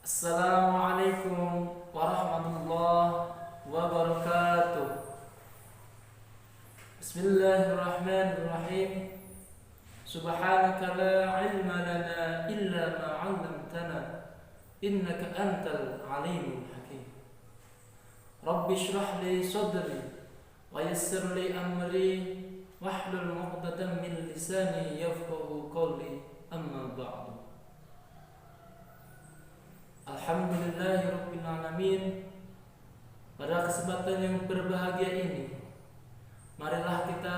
Assalamualaikum warahmatullahi wabarakatuh. Bismillahirrahmanirrahim. Subhanaka la ilma lana illa ma 'allamtana innaka antal alimul hakim. Rabbi shrah li sadri wa yassir li amri wahlul 'uqdatam min lisani yafqahu qawli. Amma ba'du. Alhamdulillahirabbil alamin. Pada kesempatan yang berbahagia ini, marilah kita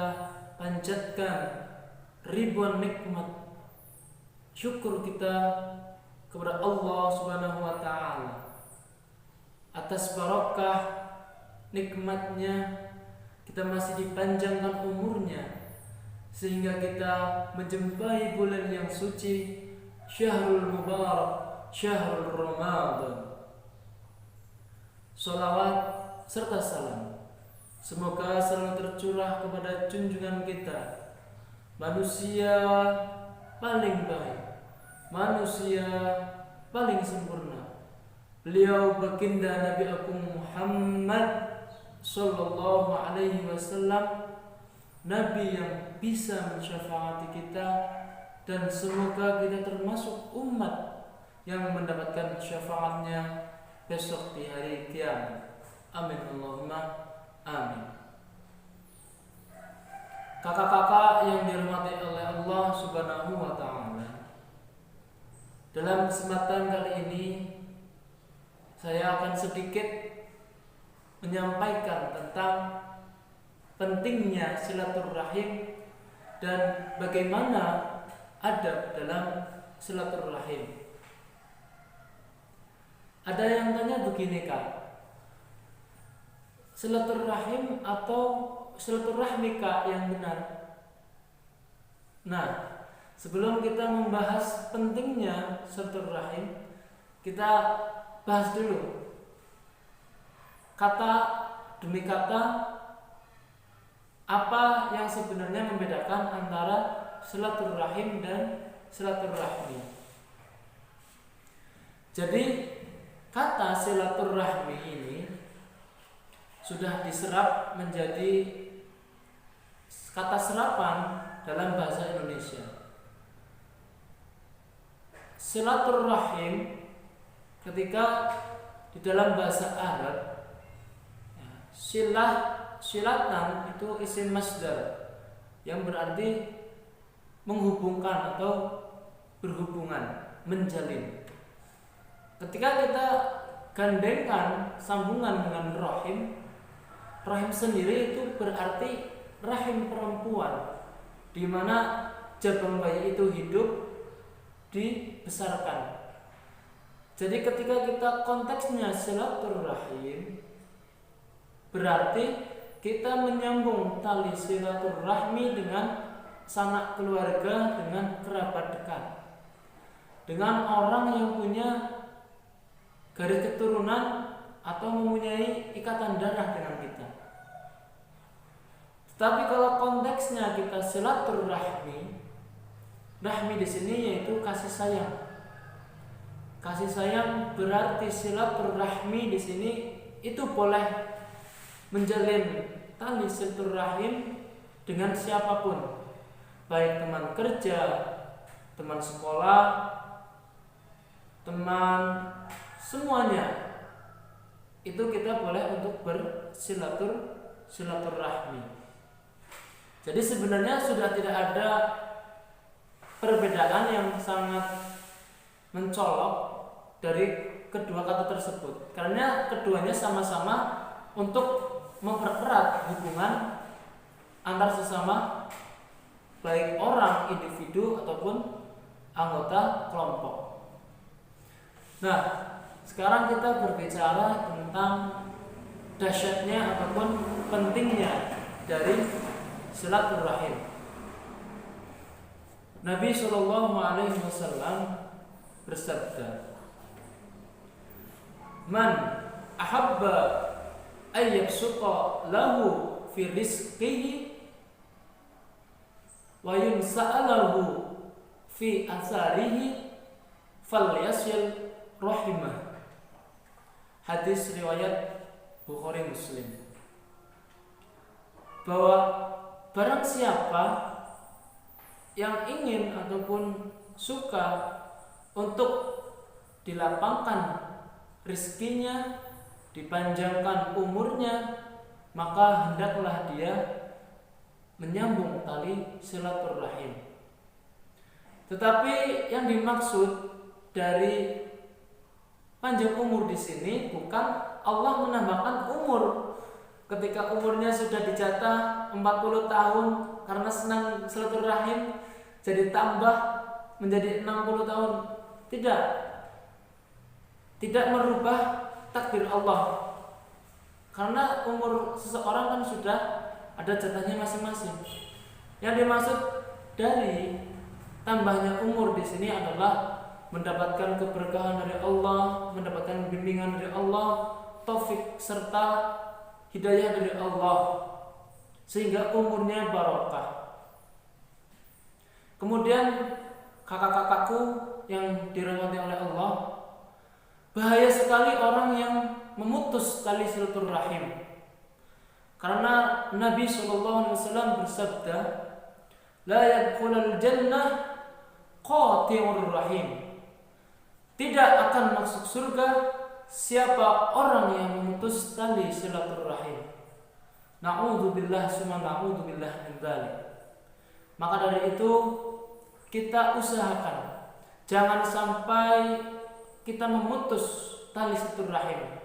panjatkan ribuan nikmat syukur kita kepada Allah Subhanahu wa taala atas barokah nikmatnya kita masih dipanjangkan umurnya sehingga kita menjumpai bulan yang suci, Syahrul Mubarak, Syahrul Ramadan. Salawat serta salam semoga selalu tercurah kepada junjungan kita, manusia paling baik, manusia paling sempurna, beliau baginda Nabi Agung Muhammad sallallahu alaihi wasallam, Nabi yang bisa mensyafaati kita, dan semoga kita termasuk umat yang mendapatkan syafaatnya besok di hari kiamat. Amin Allahumma amin. Kakak-kakak yang dirahmati oleh Allah Subhanahu wa taala, dalam kesempatan kali ini saya akan sedikit menyampaikan tentang pentingnya silaturahim dan bagaimana adab dalam silaturahim. Ada yang tanya begini, Kak, silaturahim atau silaturahmi Kak yang benar? Nah, sebelum kita membahas pentingnya silaturahim, kita bahas dulu kata demi kata apa yang sebenarnya membedakan antara silaturahim dan silaturahmi. Jadi kata silaturahmi ini sudah diserap menjadi kata serapan dalam bahasa Indonesia. Silaturahim ketika di dalam bahasa Arab, silatan itu isim masdar yang berarti menghubungkan atau berhubungan, menjalin. Ketika kita gandengkan sambungan dengan rahim, rahim sendiri itu berarti rahim perempuan, di mana jabang bayi itu hidup, dibesarkan. Jadi ketika kita konteksnya silaturahim, berarti kita menyambung tali silaturahmi dengan sanak keluarga, dengan kerabat dekat, dengan orang yang punya garis keturunan atau mempunyai ikatan darah dengan kita. Tetapi kalau konteksnya kita silaturahmi, rahmi di sini yaitu kasih sayang. Kasih sayang berarti silaturahmi di sini itu boleh menjalin tali silaturahim dengan siapapun, baik teman kerja, teman sekolah, teman semuanya itu kita boleh untuk bersilaturahmi. Jadi sebenarnya sudah tidak ada perbedaan yang sangat mencolok dari kedua kata tersebut, karena keduanya sama-sama untuk mempererat hubungan antar sesama, baik orang individu ataupun anggota kelompok. Nah, sekarang kita berbicara tentang dahsyatnya ataupun pentingnya dari silaturahim. Nabi Shallallahu Alaihi Wasallam bersabda, "Man ahabba ayyabsuta lahu fi rizqihi wa yunsa'alahu fi asarihi falyasil rahimah. Hadis riwayat Bukhari Muslim. Bahwa barang siapa yang ingin ataupun suka untuk dilapangkan rezekinya, dipanjangkan umurnya, maka hendaklah dia menyambung tali silaturahim. Tetapi yang dimaksud dari panjang umur di sini bukan Allah menambahkan umur. Ketika umurnya sudah dijatah 40 tahun karena senang silaturahim, jadi tambah menjadi 60 tahun. Tidak merubah takdir Allah. Karena umur seseorang kan sudah ada jatahnya masing-masing. Yang dimaksud dari tambahnya umur di sini adalah mendapatkan keberkahan dari Allah, mendapatkan bimbingan dari Allah, taufik serta hidayah dari Allah, sehingga umurnya barokah. Kemudian kakak-kakakku yang dirahmati oleh Allah, bahaya sekali orang yang memutus tali silaturahim. Karena Nabi SAW bersabda, la yadkhulul jannah qati'ur rahim. Tidak akan masuk surga siapa orang yang memutus tali silaturahim. Na'udzubillah summa na'udzubillah min dzalik. Maka dari itu kita usahakan jangan sampai kita memutus tali silaturahim.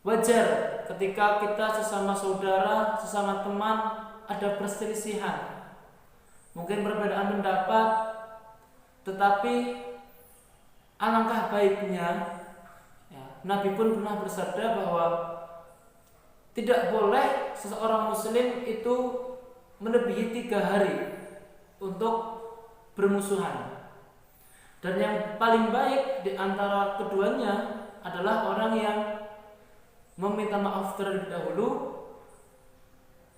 Wajar ketika kita sesama saudara, sesama teman ada perselisihan, mungkin perbedaan pendapat, tetapi alangkah baiknya ya, Nabi pun pernah bersabda bahwa tidak boleh seseorang muslim itu melebihi 3 hari untuk bermusuhan. Dan yang paling baik di antara keduanya adalah orang yang meminta maaf terlebih dahulu,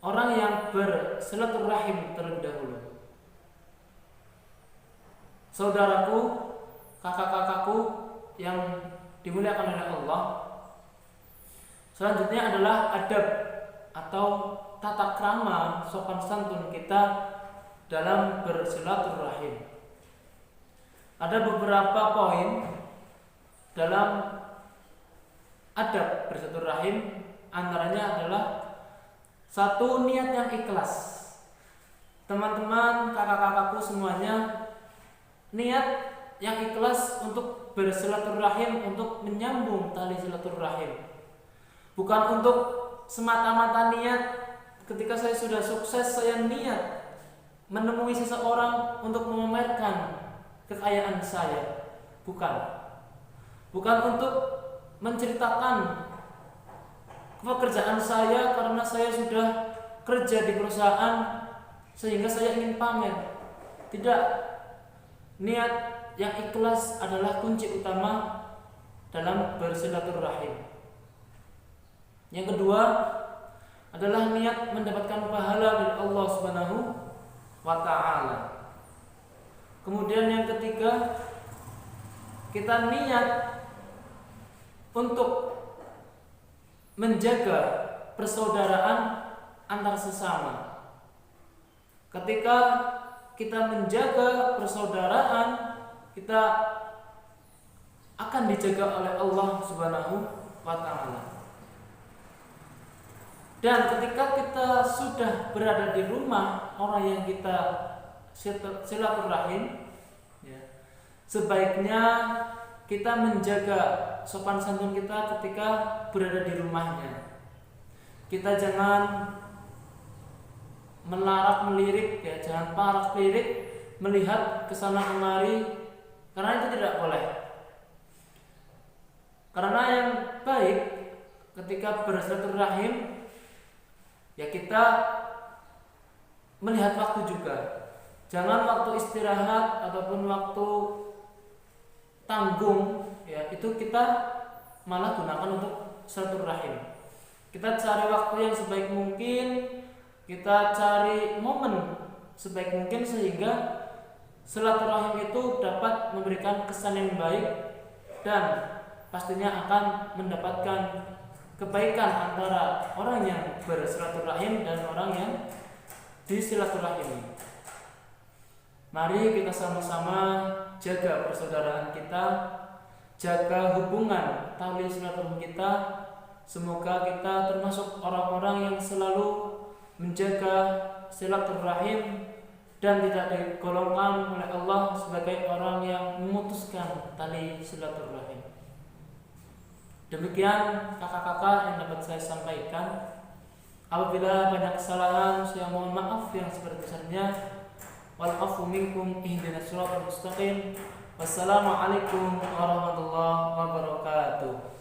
orang yang bersilaturahim terlebih dahulu. Saudaraku, kakak-kakakku yang dimuliakan oleh Allah, selanjutnya adalah adab atau tata krama sopan santun kita dalam bersilaturahim. Ada beberapa poin dalam adab bersilaturahim, antaranya adalah 1, niat yang ikhlas. Teman-teman, kakak-kakakku semuanya, niat yang ikhlas untuk bersilaturahim, untuk menyambung tali silaturahim. Bukan untuk semata-mata niat ketika saya sudah sukses saya niat menemui seseorang untuk memamerkan kekayaan saya. Bukan untuk menceritakan pekerjaan saya karena saya sudah kerja di perusahaan sehingga saya ingin pamer. Tidak. Niat yang ikhlas adalah kunci utama dalam bersilaturahim. Yang kedua adalah niat mendapatkan pahala dari Allah Subhanahu wa ta'ala. Kemudian yang ketiga, kita niat untuk menjaga persaudaraan antar sesama. Ketika kita menjaga persaudaraan, kita akan dijaga oleh Allah Subhanahu wa ta'ala. Dan ketika kita sudah berada di rumah orang yang kita silaturahim, ya, sebaiknya kita menjaga sopan santun kita ketika berada di rumahnya. Kita jangan melirik, ya, jangan parak-lirik melihat kesana kemari, karena itu tidak boleh. Karena yang baik ketika bersilaturahim, ya kita melihat waktu juga. Jangan waktu istirahat ataupun waktu tanggung, ya itu kita malah gunakan untuk silaturahim. Kita cari waktu yang sebaik mungkin, kita cari momen sebaik mungkin sehingga silaturahim itu dapat memberikan kesan yang baik dan pastinya akan mendapatkan kebaikan antara orang yang bersilaturahim dan orang yang disilaturahimi. Mari kita sama-sama jaga persaudaraan kita, jaga hubungan tali silaturahim kita. Semoga kita termasuk orang-orang yang selalu menjaga silaturahim dan tidak digolongkan oleh Allah sebagai orang yang memutuskan tali silaturahim. Demikian kakak-kakak yang dapat saya sampaikan. Apabila banyak kesalahan, saya mohon maaf yang sebesar-besarnya. Wal afu minkum, ihdinas siratal mustaqim. Wassalamualaikum warahmatullahi wabarakatuh.